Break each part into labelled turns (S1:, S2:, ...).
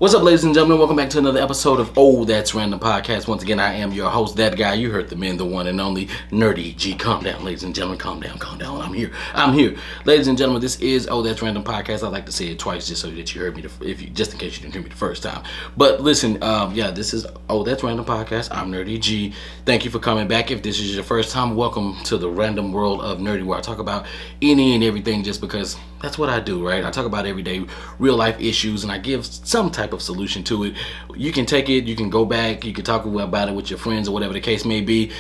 S1: What's up, ladies and gentlemen? Welcome back to another episode of Oh, That's Random Podcast. Once again, I am your host, that guy. You heard the man, the one and only Nerdy G. Calm down, ladies and gentlemen. Calm down. I'm here. Ladies and gentlemen, this is Oh, That's Random Podcast. I like to say it twice just so that you heard me, just in case you didn't hear me the first time. But listen, this is Oh, That's Random Podcast. I'm Nerdy G. Thank you for coming back. If this is your first time, welcome to the random world of nerdy, where I talk about any and everything just because that's what I do, right? I talk about everyday real life issues and I give some type of solution to it. You can take it, you can go back, you can talk about it with your friends or whatever the case may be,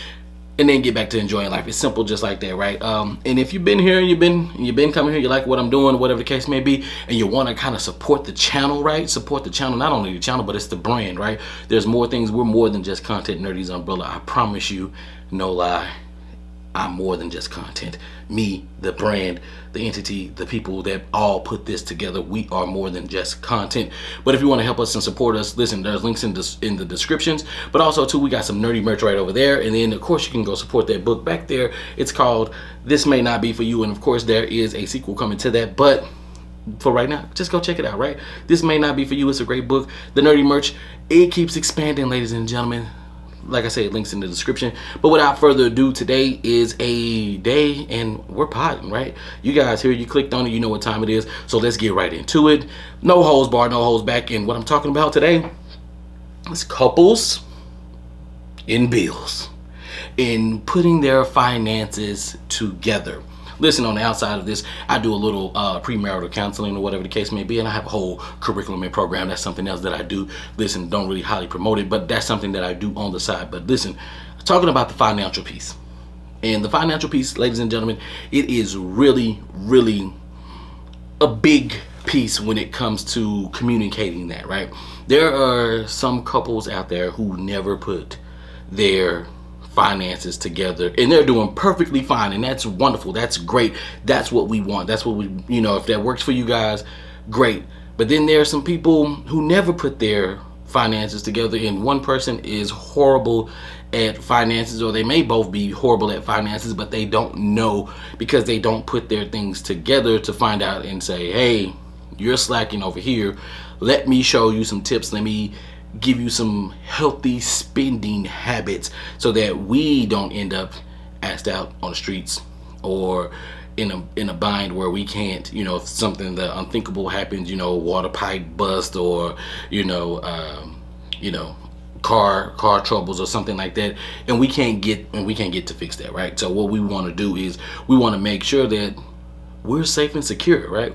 S1: and then get back to enjoying life. It's simple just like that, right? And if you've been here, you've been coming here, you like what I'm doing, whatever the case may be, and you want to kind of support the channel, right? Support the channel, not only the channel, but it's the brand, right? There's more things. We're more than just Content Nerdy's umbrella. I promise you, no lie. I'm more than just content. Me, the brand, the entity, the people that all put this together, we are more than just content. But if you want to help us and support us, listen, there's links in the descriptions. But also, too, we got some nerdy merch right over there. And then, of course, you can go support that book back there. It's called This May Not Be For You. And, of course, there is a sequel coming to that. But for right now, just go check it out, right? This May Not Be For You. It's a great book. The nerdy merch, it keeps expanding, ladies and gentlemen. Like I said, links in the description. But without further ado, today is a day and we're potting, right? You guys here, you clicked on it, you know what time it is. So let's get right into it. No holds barred, no holds back. And what I'm talking about today is couples in bills, in putting their finances together. Listen, on the outside of this, I do a little premarital counseling or whatever the case may be, and I have a whole curriculum and program. That's something else that I do. Listen, don't really highly promote it, but that's something that I do on the side. But listen, talking about the financial piece. And the financial piece, ladies and gentlemen, it is really, really a big piece when it comes to communicating that, right? There are some couples out there who never put their finances together, and they're doing perfectly fine, and that's wonderful. That's great. That's what we want. That's what we, if that works for you guys, great. But then there are some people who never put their finances together, and one person is horrible at finances, or they may both be horrible at finances, but they don't know because they don't put their things together to find out and say, hey, you're slacking over here. Let me show you some tips. Let me give you some healthy spending habits so that we don't end up asked out on the streets or in a bind where we can't, if something the unthinkable happens, water pipe bust or car troubles or something like that, and we can't get to fix that, right? So what we want to do is we want to make sure that we're safe and secure, right?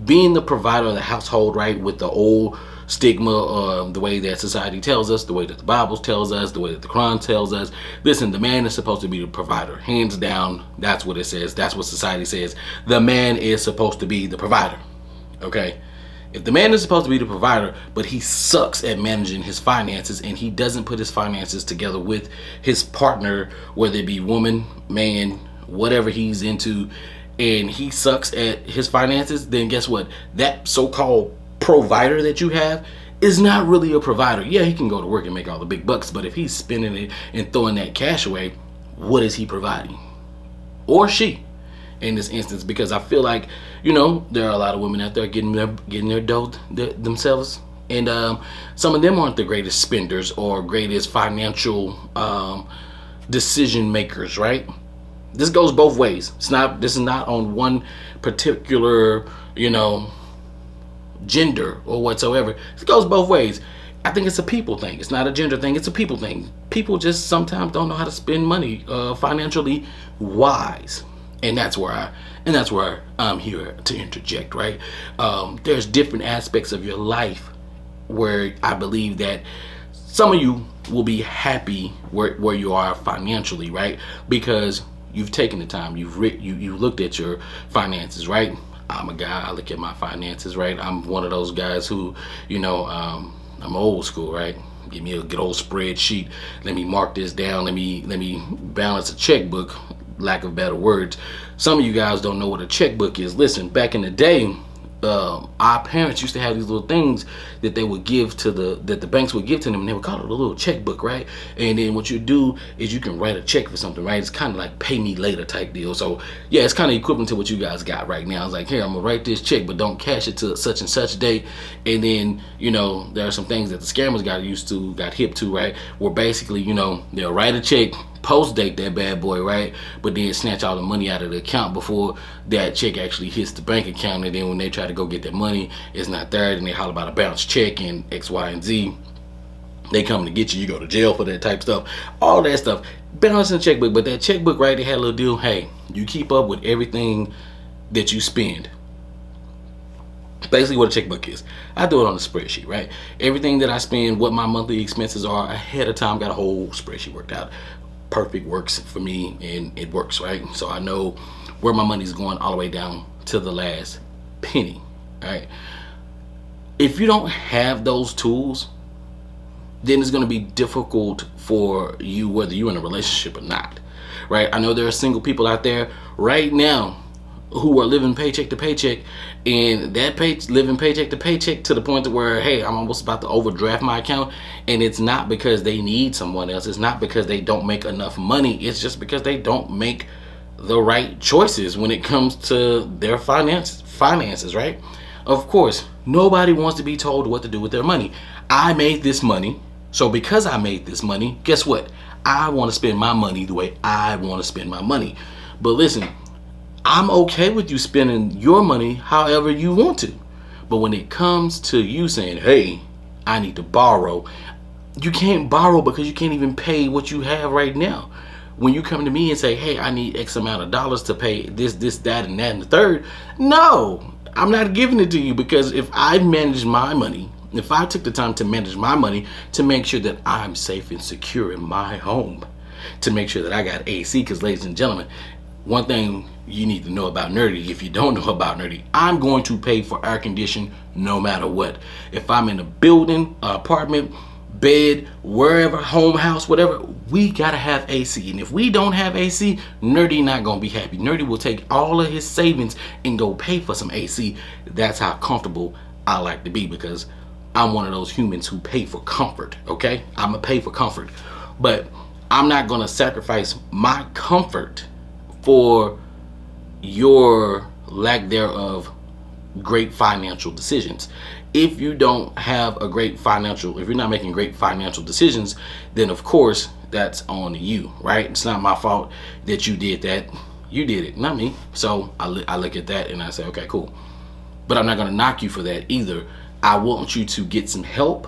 S1: Being the provider of the household, right, with the old stigma, the way that society tells us, the way that the Bible tells us, the way that the Quran tells us. Listen, the man is supposed to be the provider. Hands down, that's what it says. That's what society says. The man is supposed to be the provider. Okay? If the man is supposed to be the provider, but he sucks at managing his finances and he doesn't put his finances together with his partner, whether it be woman, man, whatever he's into, and he sucks at his finances, then guess what? That so-called provider that you have is not really a provider. Yeah, he can go to work and make all the big bucks, but if he's spending it and throwing that cash away, what is he providing? Or she, in this instance, because I feel like, there are a lot of women out there getting their dough themselves, and some of them aren't the greatest spenders or greatest financial decision makers, right? This goes both ways. This is not on one particular, gender or whatsoever. It goes both ways. I think it's a people thing. It's not a gender thing. It's a people thing. People just sometimes don't know how to spend money financially wise, and that's where I'm here to interject. Right? There's different aspects of your life where I believe that some of you will be happy where you are financially, right? Because you've taken the time. You looked at your finances, right? I'm a guy, I look at my finances, right? I'm one of those guys who, I'm old school, right? Give me a good old spreadsheet. Let me mark this down. Let me balance a checkbook, lack of better words. Some of you guys don't know what a checkbook is. Listen, back in the day, our parents used to have these little things that they would give to that the banks would give to them, and they would call it a little checkbook, right? And then what you do is you can write a check for something, right? It's kind of like pay me later type deal. So yeah, it's kind of equivalent to what you guys got right now. It's like, here, I'm gonna write this check, but don't cash it to such and such date. And then, you know, there are some things that the scammers got hip to, right? Where basically, you know, they'll write a check, post date that bad boy, right? But then snatch all the money out of the account before that check actually hits the bank account. And then when they try to go get that money, it's not there. And they holler about a bounce check and X, Y, and Z. They come to get you. You go to jail for that type stuff. All that stuff. Balancing checkbook. But that checkbook, right, they had a little deal. Hey, you keep up with everything that you spend. Basically what a checkbook is. I do it on a spreadsheet, right? Everything that I spend, what my monthly expenses are ahead of time, got a whole spreadsheet worked out. Perfect works for me, and it works, right? So I know where my money's going all the way down to the last penny, right? If you don't have those tools, then it's going to be difficult for you, whether you're in a relationship or not, right? I know there are single people out there right now who are living paycheck to paycheck, and that living paycheck to paycheck to the point to where, hey, I'm almost about to overdraft my account. And it's not because they need someone else. It's not because they don't make enough money. It's just because they don't make the right choices when it comes to their finances, right? Of course, nobody wants to be told what to do with their money. I made this money, so because I made this money, guess what? I want to spend my money the way I want to spend my money. But listen, I'm okay with you spending your money however you want to. But when it comes to you saying, hey, I need to borrow, you can't borrow because you can't even pay what you have right now. When you come to me and say, hey, I need X amount of dollars to pay this, that, and that, and the third, no, I'm not giving it to you, because if I manage my money, if I took the time to manage my money to make sure that I'm safe and secure in my home, to make sure that I got AC, because ladies and gentlemen, one thing you need to know about Nerdy, if you don't know about Nerdy, I'm going to pay for air conditioning no matter what. If I'm in a building, apartment, bed, wherever, home, house, whatever, we gotta have AC. And if we don't have AC, Nerdy not gonna be happy. Nerdy will take all of his savings and go pay for some AC. That's how comfortable I like to be, because I'm one of those humans who pay for comfort, okay? I'm gonna pay for comfort. But I'm not gonna sacrifice my comfort for your lack thereof great financial decisions. If you don't have a great financial, if you're not making great financial decisions, then of course that's on you, right? It's not my fault that you did that. You did it, not me. So I look at that and I say, okay, cool. But I'm not gonna knock you for that either. I want you to get some help.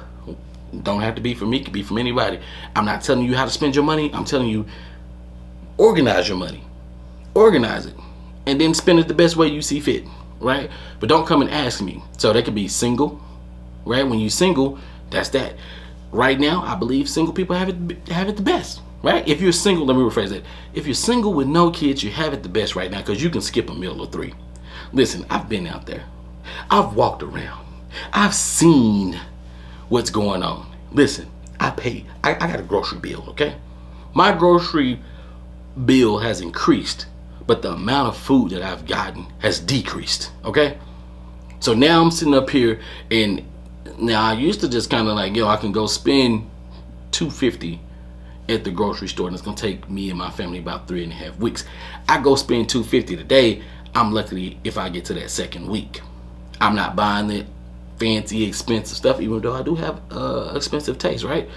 S1: Don't have to be from me, it could be from anybody. I'm not telling you how to spend your money. I'm telling you, organize your money. Organize it, and then spend it the best way you see fit, right? But don't come and ask me. So they could be single, right? When you're single, that's that. Right now, I believe single people have it the best, right? If you're single, let me rephrase that. If you're single with no kids, you have it the best right now, because you can skip a meal or 3. Listen, I've been out there. I've walked around. I've seen what's going on. Listen, I got a grocery bill, okay? My grocery bill has increased, but the amount of food that I've gotten has decreased, okay? So now I'm sitting up here, and now I used to just kind of like, I can go spend $250 at the grocery store, and it's gonna take me and my family about 3.5 weeks. I go spend $250 today. I'm lucky if I get to that second week. I'm not buying the fancy, expensive stuff, even though I do have expensive taste, right?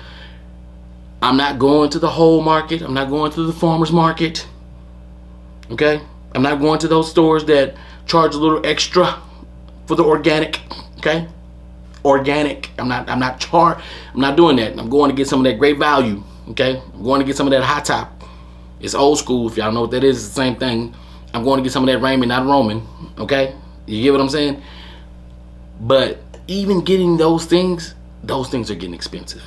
S1: I'm not going to the whole market. I'm not going to the farmer's market. Okay? I'm not going to those stores that charge a little extra for the organic. Okay? Organic. I'm not doing that. I'm going to get some of that great value. Okay? I'm going to get some of that high top. It's old school. If y'all know what that is, it's the same thing. I'm going to get some of that Raymond, not Roman. Okay? You get what I'm saying? But even getting those things are getting expensive.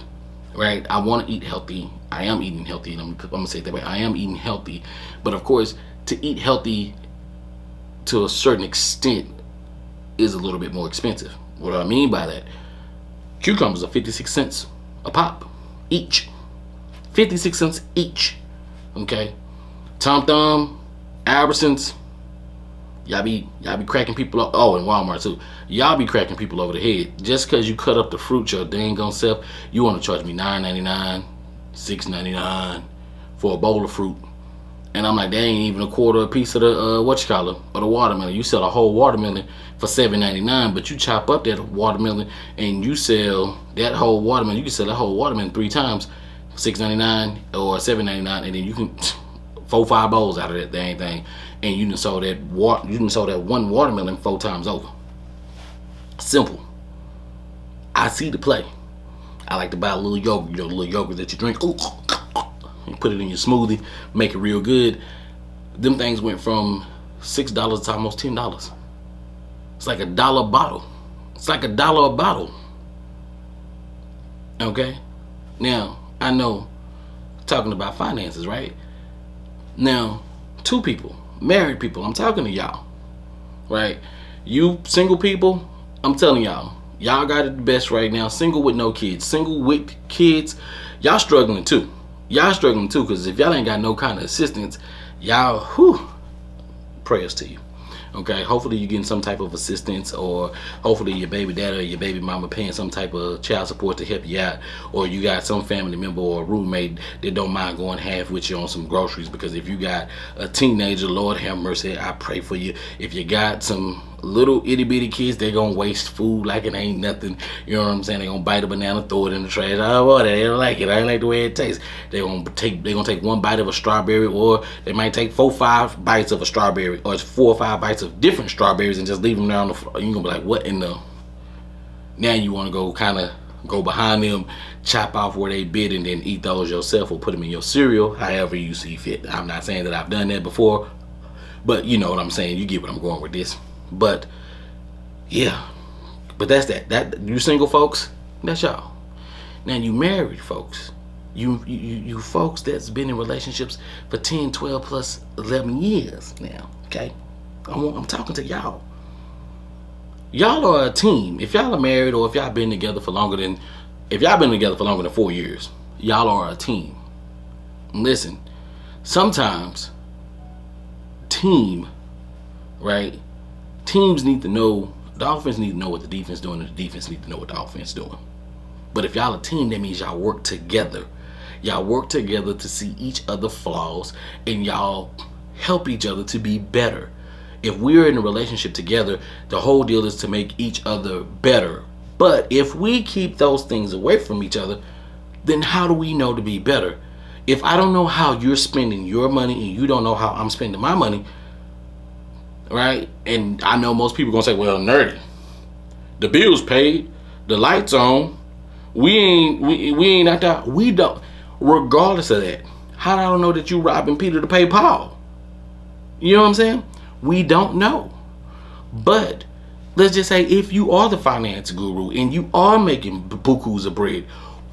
S1: Right? I want to eat healthy. I am eating healthy, and I'm gonna say it that way. I am eating healthy, but of course, to eat healthy to a certain extent is a little bit more expensive. What do I mean by that? Cucumbers are 56 cents a pop each. 56 cents each. Okay. Tom Thumb, Albertsons, Y'all be cracking people up. Oh, and Walmart too. Y'all be cracking people over the head just because you cut up the fruit your dang on self. You want to charge me $9.99, $6.99 for a bowl of fruit, and I'm like, they ain't even a quarter a piece of the of the watermelon. You sell a whole watermelon for $7.99, but you chop up that watermelon and you sell that whole watermelon. You can sell that whole watermelon 3 times, $6.99 or $7.99, and then you can 4-5 bowls out of that dang thing, and you done sold that one watermelon 4 times over. Simple. I see the play. I like to buy a little yogurt, the little yogurt that you drink. Ooh, you put it in your smoothie, make it real good. Them things went from $6 to almost $10. It's like $1 a bottle. It's like $1 a bottle. Okay? Now, I know, talking about finances, right? Now, 2 people, married people, I'm talking to y'all, right? You single people, I'm telling y'all got it the best right now. Single with no kids, single with kids, y'all struggling too. Because if y'all ain't got no kind of assistance, y'all, prayers to you. Okay, hopefully you're getting some type of assistance, or hopefully your baby daddy or your baby mama paying some type of child support to help you out, or you got some family member or a roommate that don't mind going half with you on some groceries. Because if you got a teenager, Lord have mercy, I pray for you. If you got some little itty bitty kids, they're gonna waste food like it ain't nothing. You know what I'm saying? They're gonna bite a banana, throw it in the trash. Oh boy, they don't like it. I don't like the way it tastes. They're gonna take 1 bite of a strawberry, or they might take 4 or 5 bites of a strawberry, or it's 4 or 5 bites of different strawberries and just leave them there on the floor. You're gonna be like, what in the? Now you wanna go behind them, chop off where they bit, and then eat those yourself, or put them in your cereal, however you see fit. I'm not saying that I've done that before, but you know what I'm saying. You get what I'm going with this. But yeah, but that's that you single folks, that's y'all. Now you married folks, you folks that's been in relationships for 10, 12 plus 11 years now. Okay, I'm talking to y'all. Y'all are a team. If y'all are married, or if y'all been together for longer than 4 years, y'all are a team. And listen, sometimes right? Teams need to know, the offense need to know what the defense doing, and the defense need to know what the offense doing. But if y'all a team, that means y'all work together. Y'all work together to see each other's flaws, and y'all help each other to be better. If we're in a relationship together, the whole deal is to make each other better. But if we keep those things away from each other, then how do we know to be better? If I don't know how you're spending your money, and you don't know how I'm spending my money, right? And I know most people gonna say, well, nerdy, the bills paid, the lights on, we ain't at that. We don't. Regardless of that, how do I know that you robbing Peter to pay Paul? You know what I'm saying? We don't know. But let's just say, if you are the finance guru and you are making bukus of bread,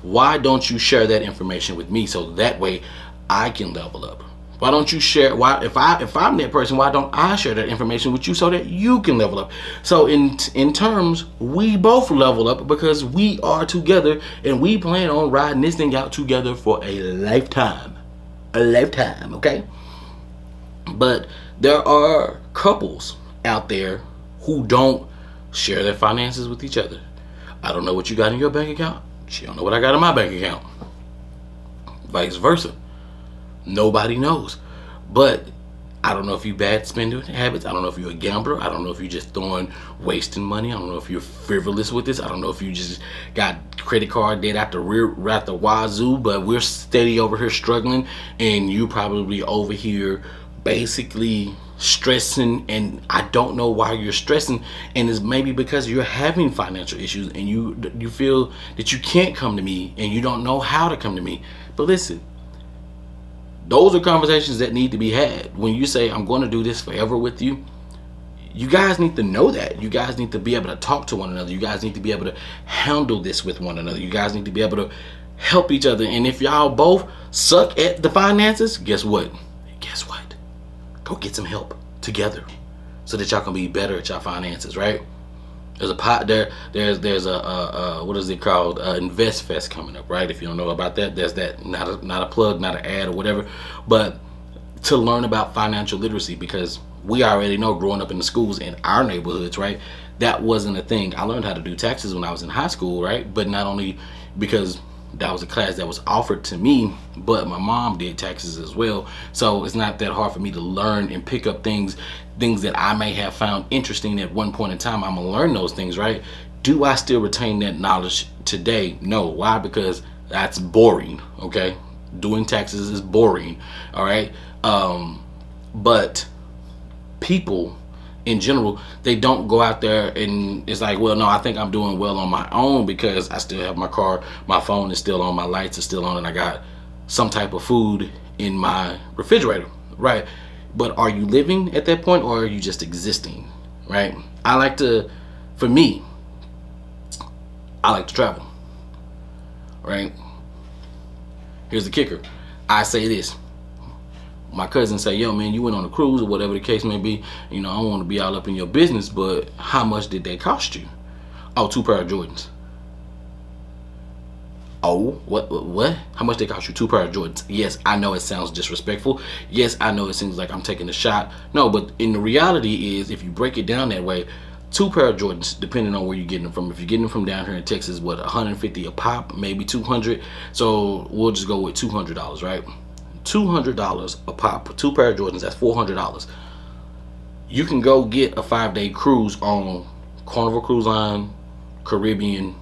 S1: why don't you share that information with me, so that way I can level up? Why don't you share? Why, if I'm that person, why don't I share that information with you so that you can level up? So in terms, we both level up, because we are together, and we plan on riding this thing out together for a lifetime. Okay? But there are couples out there who don't share their finances with each other. I don't know what you got in your bank account. She don't know what I got in my bank account. Vice versa. Nobody knows. But I don't know if you bad spending habits. I don't know if you're a gambler. I don't know if you're just wasting money. I don't know if you're frivolous with this. I don't know if you just got credit card debt out the wazoo, but we're steady over here struggling, and you probably over here basically stressing, and I don't know why you're stressing, and it's maybe because you're having financial issues, and you feel that you can't come to me, and you don't know how to come to me. But listen, those are conversations that need to be had. When you say, I'm going to do this forever with you, you guys need to know that. You guys need to be able to talk to one another. You guys need to be able to handle this with one another. You guys need to be able to help each other. And if y'all both suck at the finances, guess what? Go get some help together, so that y'all can be better at y'all finances, right? There's a what is it called? Invest Fest coming up, right? If you don't know about that, there's that. Not a plug, not an ad or whatever. But to learn about financial literacy, because we already know, growing up in the schools in our neighborhoods, right, that wasn't a thing. I learned how to do taxes when I was in high school, right? But not only because that was a class that was offered to me, but my mom did taxes as well. So it's not that hard for me to learn and pick up things that I may have found interesting at one point in time. I'm gonna learn those things, right? Do I still retain that knowledge today? No. Why? Because that's boring. Okay, doing taxes is boring. All right. But people in general, they don't go out there and it's like, well, no, I think I'm doing well on my own because I still have my car, my phone is still on, my lights are still on, and I got some type of food in my refrigerator, right? But are you living at that point, or are you just existing, right? For me, I like to travel, right? Here's the kicker. I say this. My cousin say, yo, man, you went on a cruise or whatever the case may be. You know, I don't want to be all up in your business, but how much did they cost you? Oh, 2 pair of Jordans. Oh, what? How much they cost you? 2 pair of Jordans. Yes, I know it sounds disrespectful. Yes, I know it seems like I'm taking a shot. No, but in the reality is, if you break it down that way, 2 pair of Jordans, depending on where you're getting them from. If you're getting them from down here in Texas, what, 150 a pop, maybe 200. So we'll just go with $200, right? $200 a pop. 2 pair of Jordans, that's $400. You can go get a 5-day cruise on Carnival Cruise Line, Caribbean,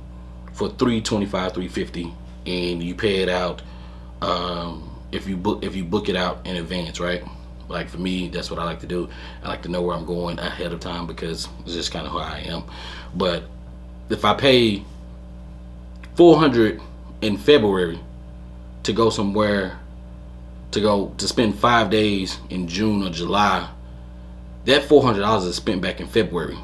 S1: for $325, $350, and you pay it out if you book it out in advance, right? Like for me, that's what I like to do. I like to know where I'm going ahead of time because it's just kind of who I am. But if I pay $400 in February to go somewhere, to spend 5 days in June or July, that $400 is spent back in February.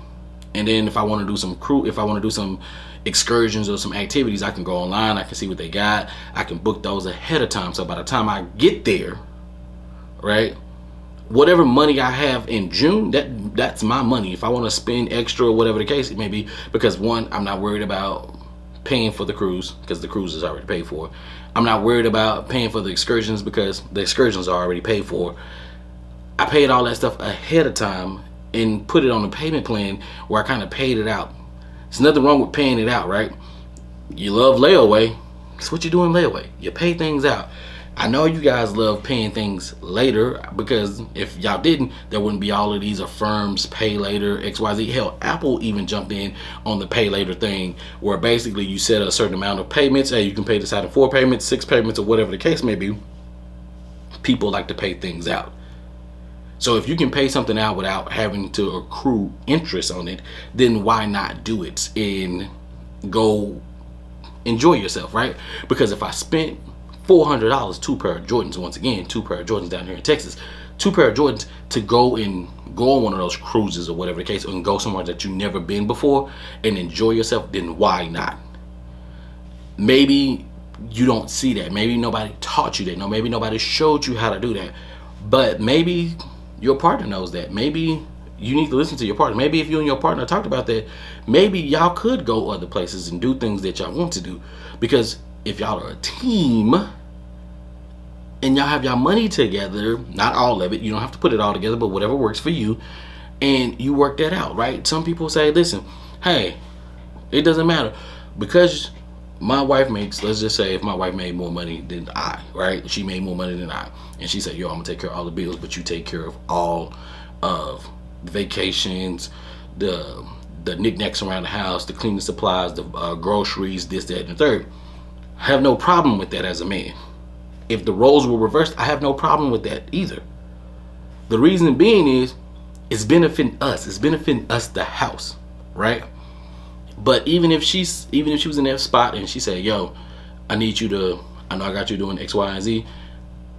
S1: And then if I want to do some excursions or some activities, I can go online, I can see what they got, I can book those ahead of time. So by the time I get there, right, whatever money I have in June, that's my money. If I want to spend extra or whatever the case it may be, because one, I'm not worried about paying for the cruise because the cruise is already paid for. I'm not worried about paying for the excursions because the excursions are already paid for. I paid all that stuff ahead of time and put it on a payment plan where I kind of paid it out. There's nothing wrong with paying it out, right? You love layaway. That's what you do in layaway. You pay things out. I know you guys love paying things later, because if y'all didn't, there wouldn't be all of these Affirms, pay later, XYZ. Hell, Apple even jumped in on the pay later thing, where basically you set a certain amount of payments. Hey, you can pay this out in 4 payments, 6 payments, or whatever the case may be. People like to pay things out. So if you can pay something out without having to accrue interest on it, then why not do it and go enjoy yourself, right? Because if I spent $400, 2 pair of Jordans, once again, 2 pair of Jordans down here in Texas, 2 pair of Jordans to go on one of those cruises or whatever the case, and go somewhere that you've never been before and enjoy yourself, then why not? Maybe you don't see that. Maybe nobody taught you that. No, maybe nobody showed you how to do that. But maybe your partner knows that. Maybe you need to listen to your partner. Maybe if you and your partner talked about that, maybe y'all could go other places and do things that y'all want to do. Because if y'all are a team and y'all have y'all money together, not all of it, you don't have to put it all together, but whatever works for you, and you work that out, right? Some people say, listen, hey, it doesn't matter, because my wife makes, let's just say if my wife made more money than I, right? She made more money than I, and she said, yo, I'm gonna take care of all the bills, but you take care of all of the vacations, the knickknacks around the house, the cleaning supplies, the groceries, this, that, and the third. I have no problem with that as a man. If the roles were reversed, I have no problem with that either. The reason being is, it's benefiting us. It's benefiting us, the house, right? But even if she was in that spot and she said, yo, I know I got you doing X, Y, and Z,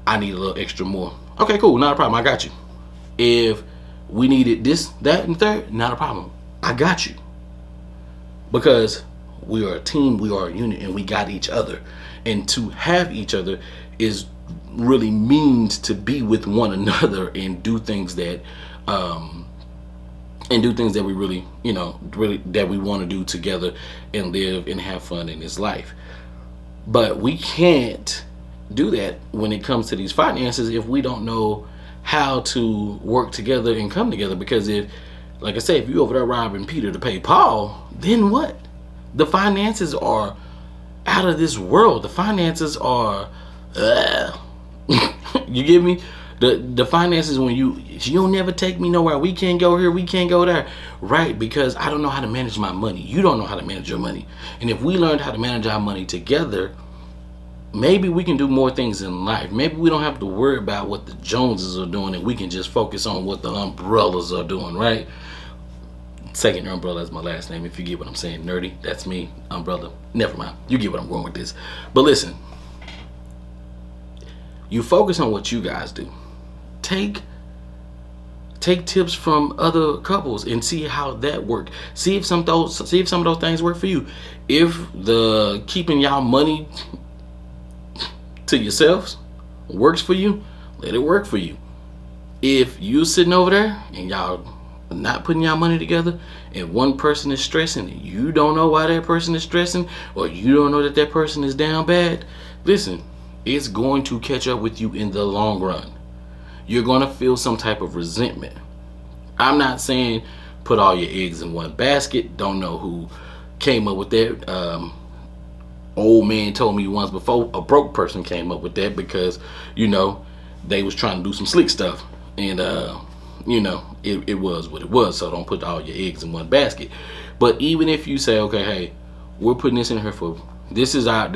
S1: I need a little extra more. Okay, cool, not a problem, I got you. If we needed this, that, and third, not a problem, I got you. Because we are a team, we are a unit, and we got each other. And to have each other is really means to be with one another and do things that we really, that we want to do together and live and have fun in this life. But we can't do that when it comes to these finances if we don't know how to work together and come together. Because if, like I said, if you over there robbing Peter to pay Paul, then what? The finances are out of this world. The finances are, you get me? The finances, when you'll never take me nowhere. We can't go here, we can't go there, right? Because I don't know how to manage my money. You don't know how to manage your money. And if we learned how to manage our money together, maybe we can do more things in life. Maybe we don't have to worry about what the Joneses are doing, and we can just focus on what the umbrellas are doing, right? Second umbrella is my last name, if you get what I'm saying. Nerdy, that's me. Umbrella, never mind. You get what I'm going with this. But listen, you focus on what you guys do. Take tips from other couples and see how that work. See if some of those things work for you. If the keeping y'all money to yourselves works for you, let it work for you. If you sitting over there and y'all not putting y'all money together, and one person is stressing, and you don't know why that person is stressing, or you don't know that person is down bad, listen, it's going to catch up with you in the long run. You're going to feel some type of resentment. I'm not saying put all your eggs in one basket. Don't know who came up with that. Old man told me once before, a broke person came up with that because, they was trying to do some slick stuff. And, it was what it was. So don't put all your eggs in one basket. But even if you say, okay, hey, we're putting this in here for, this is our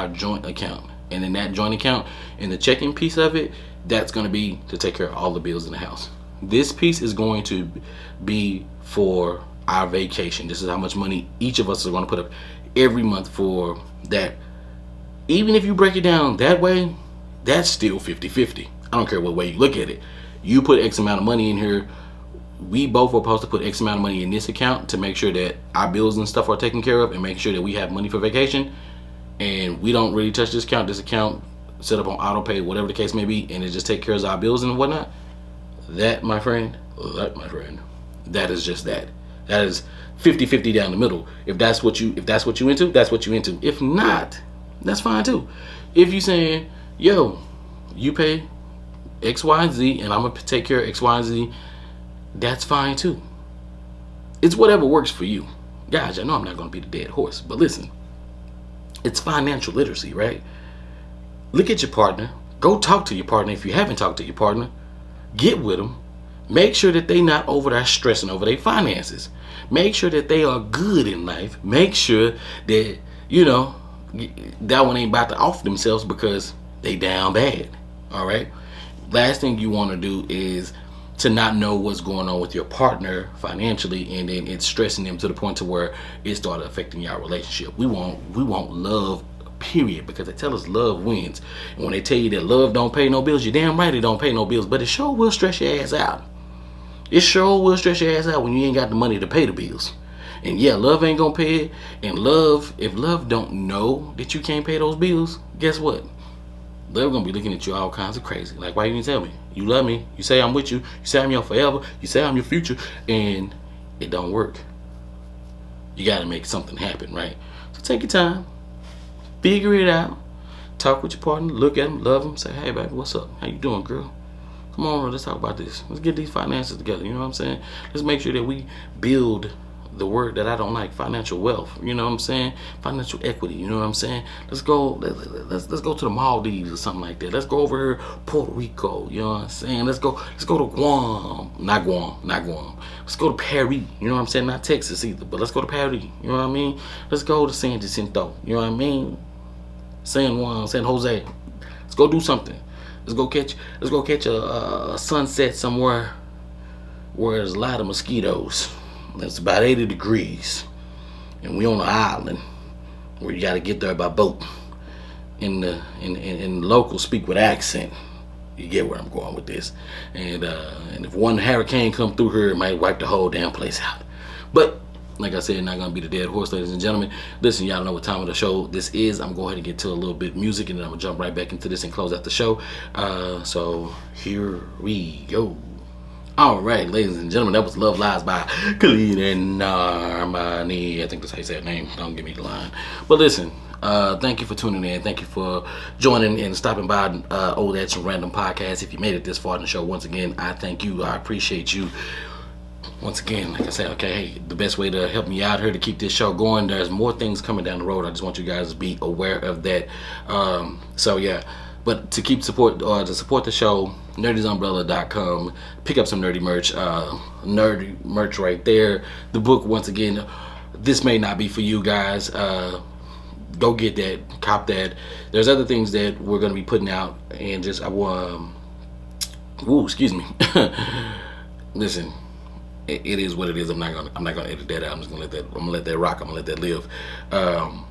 S1: joint account. And in that joint account, in the checking piece of it, that's going to be to take care of all the bills in the house. This piece is going to be for our vacation. This is how much money each of us are going to put up every month for that. Even if you break it down that way, that's still 50-50. I don't care what way you look at it. You put X amount of money in here. We both are supposed to put X amount of money in this account to make sure that our bills and stuff are taken care of and make sure that we have money for vacation. And we don't really touch this account set up on auto pay, whatever the case may be, and it just take care of our bills and whatnot. That, my friend, that is just that. That is 50-50 down the middle. If that's what you into, that's what you into. If not, that's fine too. If you saying, yo, you pay X, Y, and Z, and I'm gonna take care of X, Y, and Z, that's fine too. It's whatever works for you. Guys, I know I'm not gonna be the dead horse, but listen, it's financial literacy, right? Look at your partner. Go talk to your partner if you haven't talked to your partner. Get with them. Make sure that they not over there stressing over their finances. Make sure that they are good in life. Make sure that, that one ain't about to off themselves because they down bad. All right? Last thing you want to do is to not know what's going on with your partner financially, and then it's stressing them to the point to where it started affecting your relationship. We want love, period, because they tell us love wins. And when they tell you that love don't pay no bills, you're damn right it don't pay no bills, but it sure will stress your ass out. It sure will stress your ass out when you ain't got the money to pay the bills. And yeah, love ain't gonna pay it. And if love don't know that you can't pay those bills, guess what? Love gonna be looking at you all kinds of crazy. Like, why you didn't tell me? You love me. You say I'm with you. You say I'm your forever. You say I'm your future. And it don't work. You gotta make something happen, right? So take your time. Figure it out. Talk with your partner. Look at them. Love them. Say, hey, baby, what's up? How you doing, girl? Come on, let's talk about this. Let's get these finances together. You know what I'm saying? Let's make sure that we build the word that I don't like, financial wealth. You know what I'm saying? Financial equity. You know what I'm saying? Let's go. Let's go to the Maldives or something like that. Let's go over here, Puerto Rico. You know what I'm saying? Let's go to Guam. Not Guam. Let's go to Paris. You know what I'm saying? Not Texas either, but let's go to Paris. You know what I mean? Let's go to San Jacinto. You know what I mean? San Juan, San Jose. Let's go do something. Let's go catch a sunset somewhere where there's a lot of mosquitoes. It's about 80 degrees, and we on an island where you got to get there by boat. In the locals speak with accent. You get where I'm going with this. And if one hurricane come through here, it might wipe the whole damn place out. But like I said, not gonna be the dead horse, ladies and gentlemen. Listen, y'all know what time of the show this is. I'm going to go ahead and get to a little bit of music, and then I'm gonna jump right back into this and close out the show. So here we go. All right, ladies and gentlemen, that was Love Lies by Khalid and Armani. I think that's how you say her name. Don't give me the line. But listen, Thank you for tuning in. Thank you for joining and stopping by Oh That's a Random Podcast. If you made it this far in the show, once again, I thank you. I appreciate you. Once again, like I said, okay, hey, the best way to help me out here to keep this show going, there's more things coming down the road. I just want you guys to be aware of that. So yeah, but to support the show, nerdysumbrella.com. Pick up some nerdy merch right there. The book, once again, this may not be for you guys. Go get that, cop that. There's other things that we're gonna be putting out, and just excuse me. Listen. It is what it is. I'm not gonna edit that out. I'm gonna let that rock. I'm gonna let that live. I'm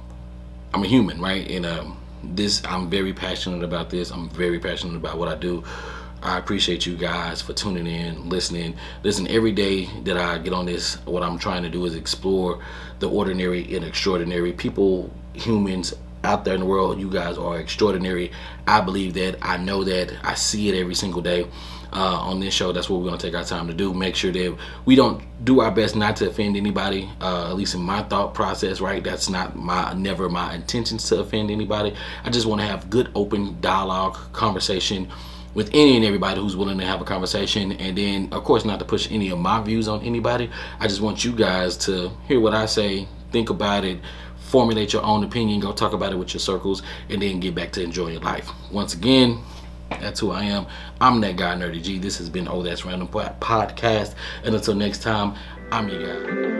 S1: a human, right? And I'm very passionate about this. I'm very passionate about what I do. I appreciate you guys for tuning in, listening. Listen, every day that I get on this, what I'm trying to do is explore the ordinary and extraordinary. People, humans out there in the world, you guys are extraordinary. I believe that. I know that. I see it every single day. On this show, that's what we're going to take our time to do. Make sure that we don't do our best not to offend anybody, at least in my thought process, right? That's never my intentions to offend anybody. I just want to have good, open dialogue, conversation with any and everybody who's willing to have a conversation. And then, of course, not to push any of my views on anybody. I just want you guys to hear what I say, think about it, formulate your own opinion, go talk about it with your circles, and then get back to enjoying your life. Once again, that's who I am. I'm that guy, Nerdy G. This has been Oh That's Random Podcast. And until next time, I'm your guy.